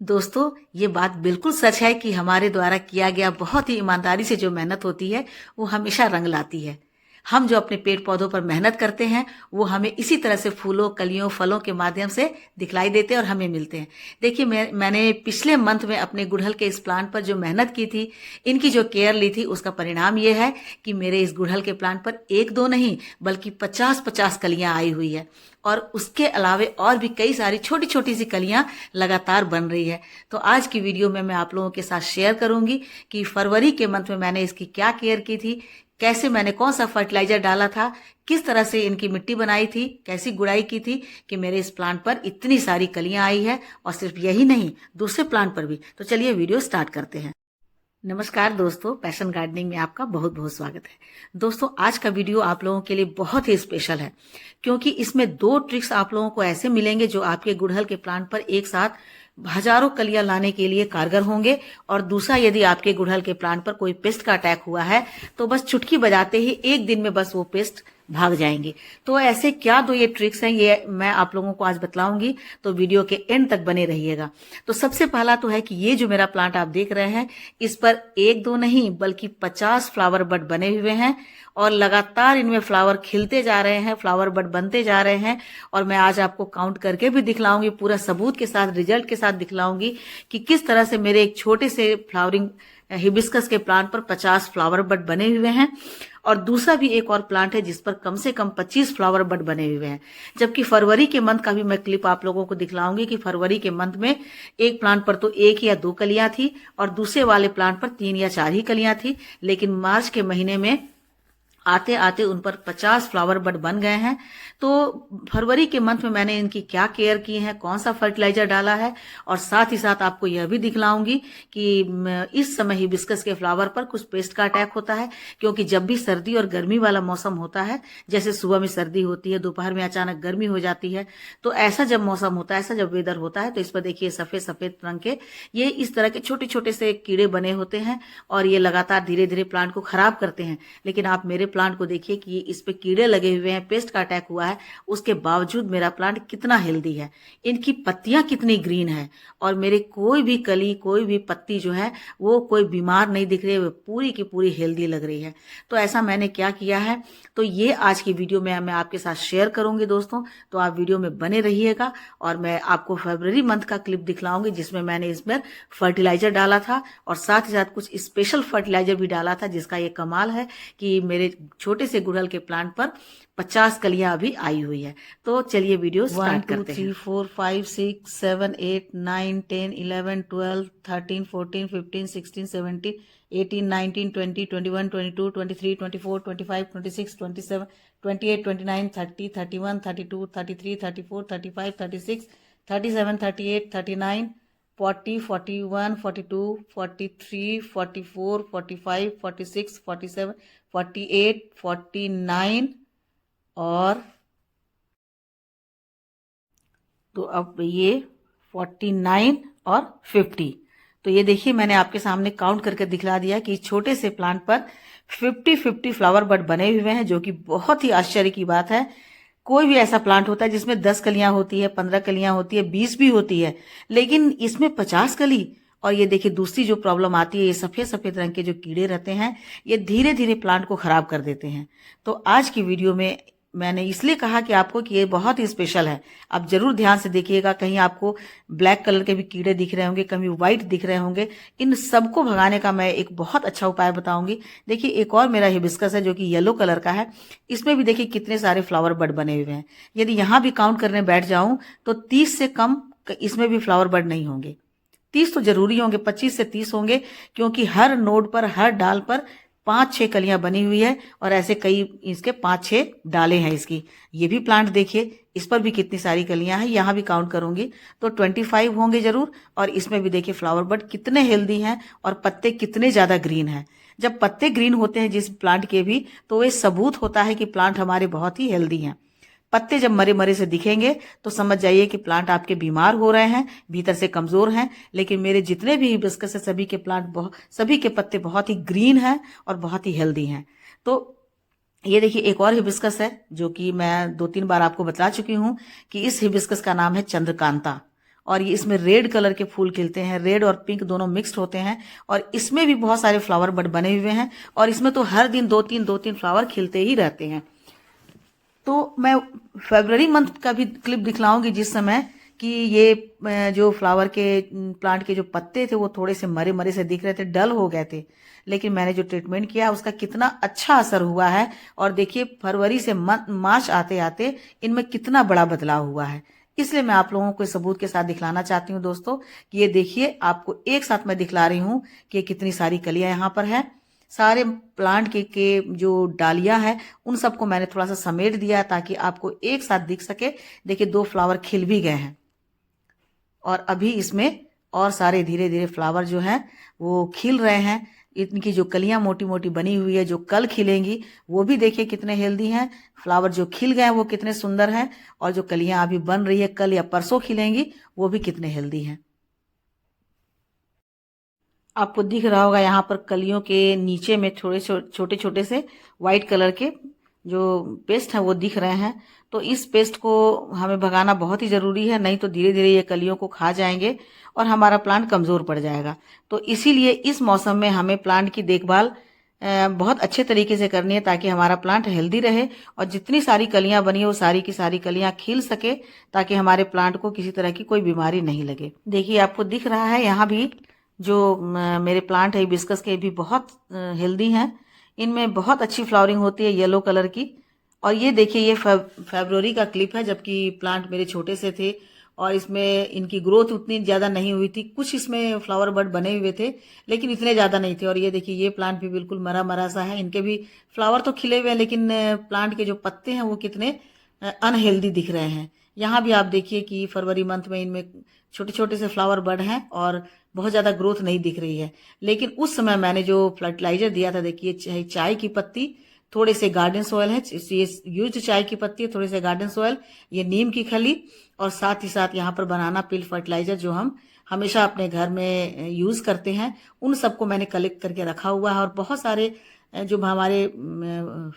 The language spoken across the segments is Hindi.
दोस्तों, ये बात बिल्कुल सच है कि हमारे द्वारा किया गया बहुत ही ईमानदारी से जो मेहनत होती है वो हमेशा रंग लाती है। हम जो अपने पेड़ पौधों पर मेहनत करते हैं वो हमें इसी तरह से फूलों, कलियों, फलों के माध्यम से दिखलाई देते हैं और हमें मिलते हैं। देखिए, मैंने पिछले मंथ में अपने गुड़हल के इस प्लांट पर जो मेहनत की थी, इनकी जो केयर ली थी, उसका परिणाम ये है कि मेरे इस गुड़हल के प्लांट पर एक दो नहीं बल्कि 50-50 कलियां आई हुई है। और उसके अलावे और भी कई सारी छोटी छोटी सी कलियां लगातार बन रही है। तो आज की वीडियो में मैं आप लोगों के साथ शेयर करूंगी कि फरवरी के मंथ में मैंने इसकी क्या केयर की थी, कैसे मैंने कौन सा फर्टिलाइजर डाला था, किस तरह से इनकी मिट्टी बनाई थी, कैसी गुड़ाई की थी कि मेरे इस प्लांट पर इतनी सारी कलियां आई है। और सिर्फ यही नहीं, दूसरे प्लांट पर भी। तो चलिए वीडियो स्टार्ट करते हैं। नमस्कार दोस्तों, पैशन गार्डनिंग में आपका बहुत बहुत स्वागत है। दोस्तों, आज का वीडियो आप लोगों के लिए बहुत ही स्पेशल है क्योंकि इसमें 2 ट्रिक्स आप लोगों को ऐसे मिलेंगे जो आपके गुड़हल के प्लांट पर एक साथ हजारों कलियां लाने के लिए कारगर होंगे। और दूसरा, यदि आपके गुड़हल के प्लांट पर कोई पेस्ट का अटैक हुआ है तो बस चुटकी बजाते ही एक दिन में बस वो पेस्ट भाग जाएंगे। तो ऐसे क्या 2 ये ट्रिक्स हैं, ये मैं आप लोगों को आज बतलाऊंगी, तो वीडियो के एंड तक बने रहिएगा। तो सबसे पहला तो है कि ये जो मेरा प्लांट आप देख रहे हैं, इस पर एक दो नहीं बल्कि 50 फ्लावर बड बने हुए हैं और लगातार इनमें फ्लावर खिलते जा रहे हैं, फ्लावर बड बनते जा रहे हैं। और मैं आज आपको काउंट करके भी दिखलाऊंगी, पूरा सबूत के साथ, रिजल्ट के साथ दिखलाऊंगी कि किस तरह से मेरे एक छोटे से फ्लावरिंग हिबिस्कस के प्लांट पर 50 फ्लावर बड बने हुए हैं। और दूसरा भी एक और प्लांट है जिस पर कम से कम 25 फ्लावर बड बने हुए हैं। जबकि फरवरी के मंथ का भी मैं क्लिप आप लोगों को दिखलाऊंगी कि फरवरी के मंथ में एक प्लांट पर तो 1 या 2 कलियां थी और दूसरे वाले प्लांट पर 3 या 4 ही कलियां थी। लेकिन मार्च के महीने में आते आते उन पर 50 फ्लावर बड बन गए हैं। तो फरवरी के मंथ में मैंने इनकी क्या केयर की है, कौन सा फर्टिलाइजर डाला है, और साथ ही साथ आपको यह भी दिखलाऊंगी कि इस समय हिबिस्कस के फ्लावर पर कुछ पेस्ट का अटैक होता है। क्योंकि जब भी सर्दी और गर्मी वाला मौसम होता है, जैसे सुबह में सर्दी होती है, दोपहर में अचानक गर्मी हो जाती है, तो ऐसा जब मौसम होता है, ऐसा जब वेदर होता है, तो इस पर देखिए सफेद सफेद रंग के ये इस तरह के छोटे छोटे से कीड़े बने होते हैं और ये लगातार धीरे धीरे प्लांट को खराब करते हैं। लेकिन आप मेरे प्लांट को देखिए कि इस पे कीड़े लगे हुए हैं, पेस्ट का अटैक हुआ है, उसके बावजूद मेरा प्लांट कितना हेल्दी है, इनकी पत्तियां कितनी ग्रीन है और मेरे कोई भी कली, कोई भी पत्ती जो है वो कोई बीमार नहीं दिख रही है, वो पूरी की पूरी हेल्दी लग रही है। तो ऐसा मैंने क्या किया है, तो ये आज की वीडियो में मैं आपके साथ शेयर करूंगी दोस्तों। तो आप वीडियो में बने रहिएगा और मैं आपको फरवरी मंथ का क्लिप दिखलाऊंगी जिसमें मैंने इसमें फर्टिलाइजर डाला था और साथ ही साथ कुछ स्पेशल फर्टिलाइजर भी डाला था, जिसका ये कमाल है कि मेरे छोटे से गुड़हल के प्लांट पर 50 कलियां अभी आई हुई है। तो चलिए वीडियो स्टार्ट करते हैं। 1 2 3 4 5 6 7 8 9 10 11 12 13 14 15 16 17 18 19 20 21 22 23 24 25 26 27 28 29 30 31 32 33 34 35 36 37 38 39 40 41 42 43 44 45 46 47 48 49 और तो अब ये 49 और 50। तो ये देखिए, मैंने आपके सामने काउंट करके दिखला दिया कि छोटे से प्लांट पर 50 फ्लावर बड बने हुए हैं, जो कि बहुत ही आश्चर्य की बात है। कोई भी ऐसा प्लांट होता है जिसमें 10 कलियां होती है, 15 कलियां होती है, 20 भी होती है, लेकिन इसमें 50 कली। और ये देखिए, दूसरी जो प्रॉब्लम आती है, ये सफेद सफेद रंग के जो कीड़े रहते हैं, ये धीरे धीरे प्लांट को खराब कर देते हैं। तो आज की वीडियो में मैंने इसलिए कहा कि आपको कि ये बहुत ही स्पेशल है। आप जरूर ध्यान से देखिएगा, कहीं आपको ब्लैक कलर के भी कीड़े दिख रहे होंगे, कहीं व्हाइट दिख रहे होंगे, इन सबको भगाने का मैं एक बहुत अच्छा उपाय बताऊंगी। देखिए, एक और मेरा हिबिस्कस है जो कि येलो कलर का है, इसमें भी देखिए कितने सारे फ्लावर बड बने हुए हैं। यदि यहां भी काउंट करने बैठ जाऊं तो 30 से कम इसमें भी फ्लावर बड नहीं होंगे। 30 तो जरूरी होंगे, 25 से 30 होंगे, क्योंकि हर नोड पर, हर डाल पर 5-6 कलियां बनी हुई है और ऐसे कई इसके 5-6 डाले हैं इसकी। ये भी प्लांट देखिए, इस पर भी कितनी सारी कलियां हैं, यहां भी काउंट करूंगी तो 25 होंगे जरूर। और इसमें भी देखिए फ्लावर बड कितने हेल्दी हैं और पत्ते कितने ज्यादा ग्रीन हैं। जब पत्ते ग्रीन होते हैं जिस प्लांट के भी, तो ये सबूत होता है कि प्लांट हमारे बहुत ही हेल्दी हैं। पत्ते जब मरे मरे से दिखेंगे तो समझ जाइए कि प्लांट आपके बीमार हो रहे हैं, भीतर से कमजोर हैं। लेकिन मेरे जितने भी हिबिस्कस है, सभी के प्लांट सभी के पत्ते बहुत ही ग्रीन हैं और बहुत ही हेल्दी हैं। तो ये देखिए, एक और हिबिस्कस है जो कि मैं 2-3 बार आपको बता चुकी हूं कि इस हिबिस्कस का नाम है चंद्रकांता। और ये इसमें रेड कलर के फूल खिलते हैं, रेड और पिंक दोनों मिक्स्ड होते हैं। और इसमें भी बहुत सारे फ्लावर बड बने हुए हैं और इसमें तो हर दिन दो तीन फ्लावर खिलते ही रहते हैं। तो मैं फरवरी मंथ का भी क्लिप दिखलाऊंगी जिस समय कि ये जो फ्लावर के प्लांट के जो पत्ते थे वो थोड़े से मरे मरे से दिख रहे थे, डल हो गए थे, लेकिन मैंने जो ट्रीटमेंट किया उसका कितना अच्छा असर हुआ है। और देखिए फरवरी से मार्च आते आते इनमें कितना बड़ा बदलाव हुआ है। इसलिए मैं आप लोगों को सबूत के साथ दिखलाना चाहती हूँ दोस्तों कि ये देखिए, आपको एक साथ मैं दिखला रही हूँ कि कितनी सारी कलियां यहाँ पर है। सारे प्लांट के जो डालियां है उन सबको मैंने थोड़ा सा समेट दिया ताकि आपको एक साथ दिख सके। देखिए 2 फ्लावर खिल भी गए हैं और अभी इसमें और सारे धीरे धीरे फ्लावर जो हैं वो खिल रहे हैं। इनकी जो कलियां मोटी मोटी बनी हुई है जो कल खिलेंगी वो भी देखिए कितने हेल्दी हैं। फ्लावर जो खिल गए हैं वो कितने सुंदर हैं और जो कलियां अभी बन रही है कल या परसों खिलेंगी वो भी कितने हेल्दी हैं। आपको दिख रहा होगा यहाँ पर कलियों के नीचे में थोड़े छोटे छोटे से व्हाइट कलर के जो पेस्ट हैं वो दिख रहे हैं। तो इस पेस्ट को हमें भगाना बहुत ही ज़रूरी है, नहीं तो धीरे धीरे ये कलियों को खा जाएंगे और हमारा प्लांट कमज़ोर पड़ जाएगा। तो इसीलिए इस मौसम में हमें प्लांट की देखभाल बहुत अच्छे तरीके से करनी है ताकि हमारा प्लांट हेल्दी रहे और जितनी सारी कलियां बनी है वो सारी की सारी कलियां खिल सके ताकि हमारे प्लांट को किसी तरह की कोई बीमारी नहीं लगे। देखिए आपको दिख रहा है यहाँ भी जो मेरे प्लांट है हिबिस्कस के भी बहुत हेल्दी हैं। इनमें बहुत अच्छी फ्लावरिंग होती है येलो कलर की। और ये देखिए ये फरवरी का क्लिप है जबकि प्लांट मेरे छोटे से थे और इसमें इनकी ग्रोथ उतनी ज़्यादा नहीं हुई थी। कुछ इसमें फ्लावर बड बने हुए थे लेकिन इतने ज़्यादा नहीं थे। और ये देखिए ये प्लांट भी बिल्कुल मरा मरा सा है, इनके भी फ्लावर तो खिले हुए हैं लेकिन प्लांट के जो पत्ते हैं वो कितने अनहेल्दी दिख रहे हैं। यहाँ भी आप देखिए कि फरवरी मंथ में इनमें छोटे छोटे से फ्लावर बड हैं और बहुत ज़्यादा ग्रोथ नहीं दिख रही है। लेकिन उस समय मैंने जो फर्टिलाइजर दिया था, देखिए चाय की पत्ती, थोड़े से गार्डन सॉयल है, ये यूज्ड चाय की पत्ती है, थोड़े से गार्डन सॉयल, ये नीम की खली और साथ ही साथ यहाँ पर बनाना पिल फर्टिलाइजर जो हम हमेशा अपने घर में यूज़ करते हैं उन सबको मैंने कलेक्ट करके रखा हुआ है। और बहुत सारे जो हमारे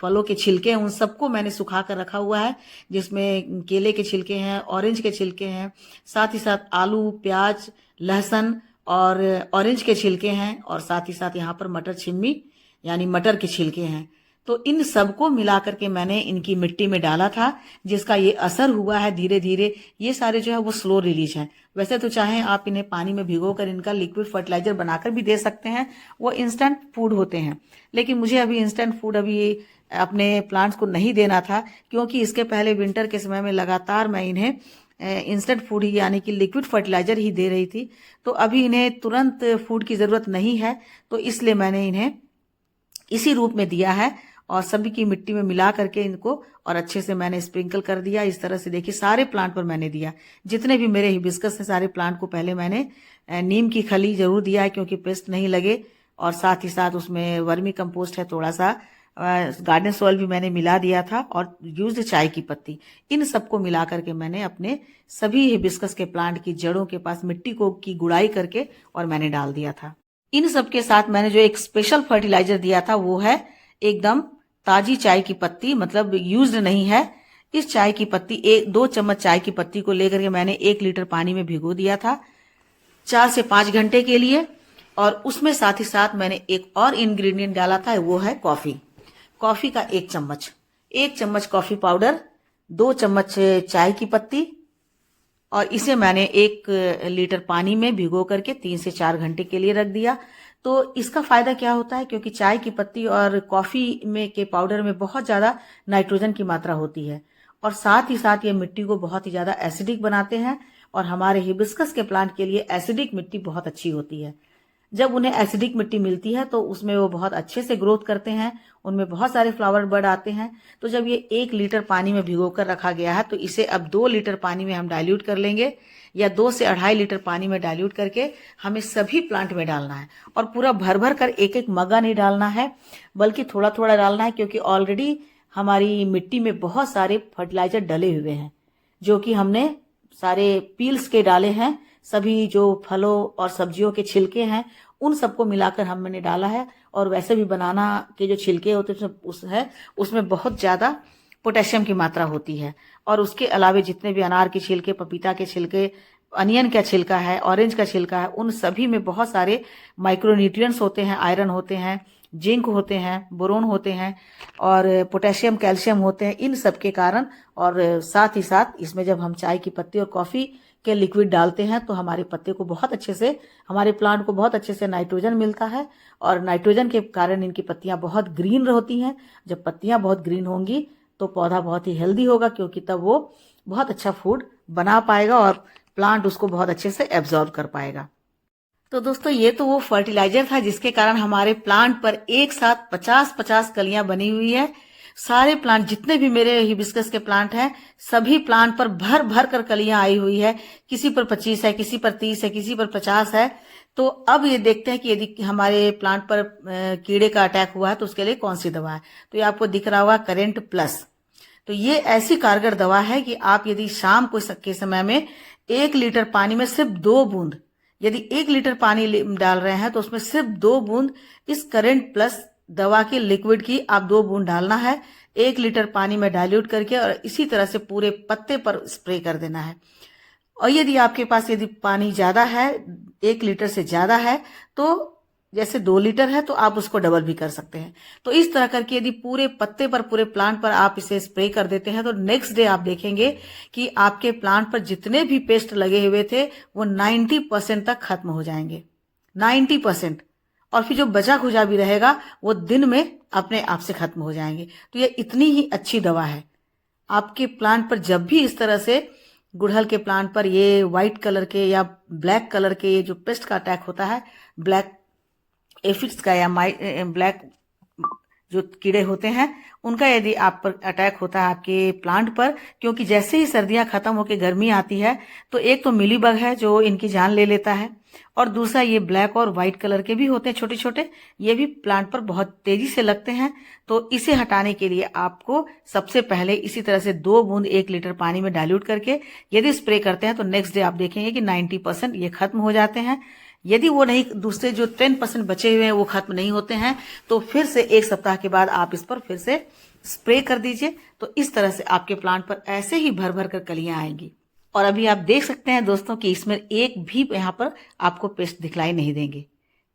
फलों के छिलके हैं उन सबको मैंने सुखा कर रखा हुआ है, जिसमें केले के छिलके हैं, ऑरेंज के छिलके हैं, साथ ही साथ आलू, प्याज, लहसुन और ऑरेंज के छिलके हैं और साथ ही साथ यहाँ पर मटर छिम्मी यानी मटर के छिलके हैं। तो इन सबको मिला करके मैंने इनकी मिट्टी में डाला था जिसका ये असर हुआ है धीरे धीरे। ये सारे जो है वो स्लो रिलीज हैं। वैसे तो चाहे आप इन्हें पानी में भिगोकर इनका लिक्विड फर्टिलाइजर बनाकर भी दे सकते हैं, वो इंस्टेंट फूड होते हैं, लेकिन मुझे अभी इंस्टेंट फूड अभी अपने प्लांट्स को नहीं देना था क्योंकि इसके पहले विंटर के समय में लगातार मैं इन्हें इंस्टेंट फूड ही यानी कि लिक्विड फर्टिलाइजर ही दे रही थी। तो अभी इन्हें तुरंत फूड की ज़रूरत नहीं है, तो इसलिए मैंने इन्हें इसी रूप में दिया है और सभी की मिट्टी में मिला करके इनको और अच्छे से मैंने स्प्रिंकल कर दिया। इस तरह से देखिए सारे प्लांट पर मैंने दिया, जितने भी मेरे हिबिस्कस हैं सारे प्लांट को पहले मैंने नीम की खली जरूर दिया है क्योंकि पेस्ट नहीं लगे, और साथ ही साथ उसमें वर्मी कंपोस्ट है, थोड़ा सा गार्डन सॉइल भी मैंने मिला दिया था और यूज्ड चाय की पत्ती, इन सबको मिला करके मैंने अपने सभी हिबिस्कस के प्लांट की जड़ों के पास मिट्टी को की गुड़ाई करके और मैंने डाल दिया था। इन सब के साथ मैंने जो एक स्पेशल फर्टिलाइजर दिया था वो है एकदम ताजी चाय की पत्ती, मतलब यूज्ड नहीं है। इस चाय की पत्ती 2 चम्मच चाय की पत्ती को लेकर के मैंने 1 लीटर पानी में भिगो दिया था 4 से 5 घंटे के लिए। और उसमें साथ ही साथ मैंने एक और इंग्रेडिएंट डाला था, वो है कॉफी। कॉफी का 1 चम्मच, 1 चम्मच कॉफी पाउडर, 2 चम्मच चाय की पत्ती, और इसे मैंने 1 लीटर पानी में भिगो करके 3 से 4 घंटे के लिए रख दिया। तो इसका फायदा क्या होता है, क्योंकि चाय की पत्ती और कॉफी में के पाउडर में बहुत ज्यादा नाइट्रोजन की मात्रा होती है और साथ ही साथ ये मिट्टी को बहुत ही ज्यादा एसिडिक बनाते हैं और हमारे हिबिस्कस के प्लांट के लिए एसिडिक मिट्टी बहुत अच्छी होती है। जब उन्हें एसिडिक मिट्टी मिलती है तो उसमें वो बहुत अच्छे से ग्रोथ करते हैं, उनमें बहुत सारे फ्लावर बड आते हैं। तो जब ये 1 लीटर पानी में भिगोकर रखा गया है तो इसे अब 2 लीटर पानी में हम डाइल्यूट कर लेंगे, या 2 से 2.5 लीटर पानी में डाइल्यूट करके हमें सभी प्लांट में डालना है। और पूरा भर भर कर एक एक मग्गा नहीं डालना है, बल्कि थोड़ा थोड़ा डालना है, क्योंकि ऑलरेडी हमारी मिट्टी में बहुत सारे फर्टिलाइजर डले हुए हैं जो कि हमने सारे पील्स के डाले हैं। सभी जो फलों और सब्जियों के छिलके हैं उन सबको मिलाकर हमने डाला है। और वैसे भी बनाना के जो छिलके होते हैं उसमें बहुत ज्यादा पोटेशियम की मात्रा होती है। और उसके अलावे जितने भी अनार के छिलके, पपीता के छिलके, अनियन का छिलका है, ऑरेंज का छिलका है, उन सभी में बहुत सारे माइक्रोन्यूट्रिएंट्स होते हैं, आयरन होते हैं, जिंक होते हैं, बोरोन होते हैं और पोटेशियम, कैल्शियम होते हैं। इन सब के कारण और साथ ही साथ इसमें जब हम चाय की पत्ती और कॉफ़ी के लिक्विड डालते हैं तो हमारे पत्ते को बहुत अच्छे से, हमारे प्लांट को बहुत अच्छे से नाइट्रोजन मिलता है और नाइट्रोजन के कारण इनकी पत्तियां बहुत ग्रीन होती हैं। जब पत्तियां बहुत ग्रीन होंगी तो पौधा बहुत ही हेल्दी होगा, क्योंकि तब वो बहुत अच्छा फूड बना पाएगा और प्लांट उसको बहुत अच्छे से एब्जॉर्ब कर पाएगा। तो दोस्तों, ये तो वो फर्टिलाइजर था जिसके कारण हमारे प्लांट पर एक साथ 50-50 कलियां बनी हुई है। सारे प्लांट, जितने भी मेरे हिबिस्कस के प्लांट हैं, सभी प्लांट पर भर भर कर कलियां आई हुई है। किसी पर 25 है, किसी पर 30 है, किसी पर 50 है। तो अब ये देखते हैं कि यदि हमारे प्लांट पर कीड़े का अटैक हुआ है तो उसके लिए कौन सी दवा है। तो ये आपको दिख रहा होगा करेंट प्लस। तो ये ऐसी कारगर दवा है कि आप यदि शाम को के समय में 1 लीटर पानी में सिर्फ 2 बूंद, यदि 1 लीटर पानी डाल रहे हैं तो उसमें सिर्फ 2 बूंद इस करेंट प्लस दवा के लिक्विड की आप 2 बूंद डालना है 1 लीटर पानी में डाइल्यूट करके, और इसी तरह से पूरे पत्ते पर स्प्रे कर देना है। और यदि आपके पास यदि पानी ज्यादा है, 1 लीटर से ज्यादा है, तो जैसे 2 लीटर है तो आप उसको डबल भी कर सकते हैं। तो इस तरह करके यदि पूरे पत्ते पर, पूरे प्लांट पर आप इसे स्प्रे कर देते हैं तो नेक्स्ट डे आप देखेंगे कि आपके प्लांट पर जितने भी पेस्ट लगे हुए थे वो 90% तक खत्म हो जाएंगे, 90%। और फिर जो बचा खुचा भी रहेगा वो दिन में अपने आप से खत्म हो जाएंगे। तो ये इतनी ही अच्छी दवा है। आपके प्लांट पर जब भी इस तरह से गुड़हल के प्लांट पर ये व्हाइट कलर के या ब्लैक कलर के ये जो पेस्ट का अटैक होता है, ब्लैक एफिड्स का या ब्लैक जो कीड़े होते हैं उनका यदि आप पर अटैक होता है आपके प्लांट पर, क्योंकि जैसे ही सर्दियां खत्म होकर गर्मी आती है तो एक तो मिलीबग है जो इनकी जान ले लेता है, और दूसरा ये ब्लैक और व्हाइट कलर के भी होते हैं छोटे छोटे, ये भी प्लांट पर बहुत तेजी से लगते हैं। तो इसे हटाने के लिए आपको सबसे पहले इसी तरह से 2 बूंद 1 लीटर पानी में डाइल्यूट करके यदि स्प्रे करते हैं तो नेक्स्ट डे आप देखेंगे कि 90% ये खत्म हो जाते हैं। यदि वो नहीं, दूसरे जो 10% बचे हुए हैं वो खत्म नहीं होते हैं, तो फिर से 1 सप्ताह के बाद आप इस पर फिर से स्प्रे कर दीजिए। तो इस तरह से आपके प्लांट पर ऐसे ही भर भर कर कलियां आएंगी। और अभी आप देख सकते हैं दोस्तों कि इसमें एक भी यहाँ पर आपको पेस्ट दिखलाई नहीं देंगे,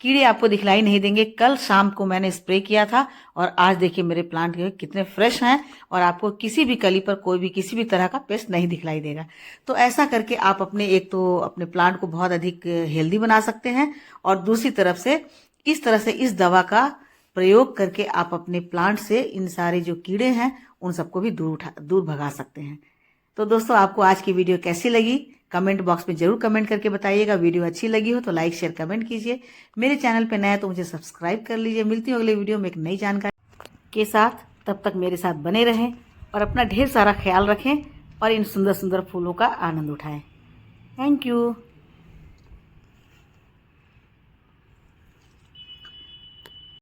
कीड़े आपको दिखलाई नहीं देंगे। कल शाम को मैंने स्प्रे किया था और आज देखिए मेरे प्लांट कितने फ्रेश हैं और आपको किसी भी कली पर कोई भी किसी भी तरह का पेस्ट नहीं दिखलाई देगा। तो ऐसा करके आप अपने, एक तो अपने प्लांट को बहुत अधिक हेल्दी बना सकते हैं और दूसरी तरफ से इस तरह से इस दवा का प्रयोग करके आप अपने प्लांट से इन सारे जो कीड़े हैं उन सबको भी दूर भगा सकते हैं। तो दोस्तों, आपको आज की वीडियो कैसी लगी कमेंट बॉक्स में जरूर कमेंट करके बताइएगा। वीडियो अच्छी लगी हो तो लाइक शेयर कमेंट कीजिए। मेरे चैनल पे नया है तो मुझे सब्सक्राइब कर लीजिए। मिलती हूँ अगले वीडियो में एक नई जानकारी के साथ। तब तक मेरे साथ बने रहें और अपना ढेर सारा ख्याल रखें और इन सुंदर सुंदर फूलों का आनंद उठाएं। Thank you.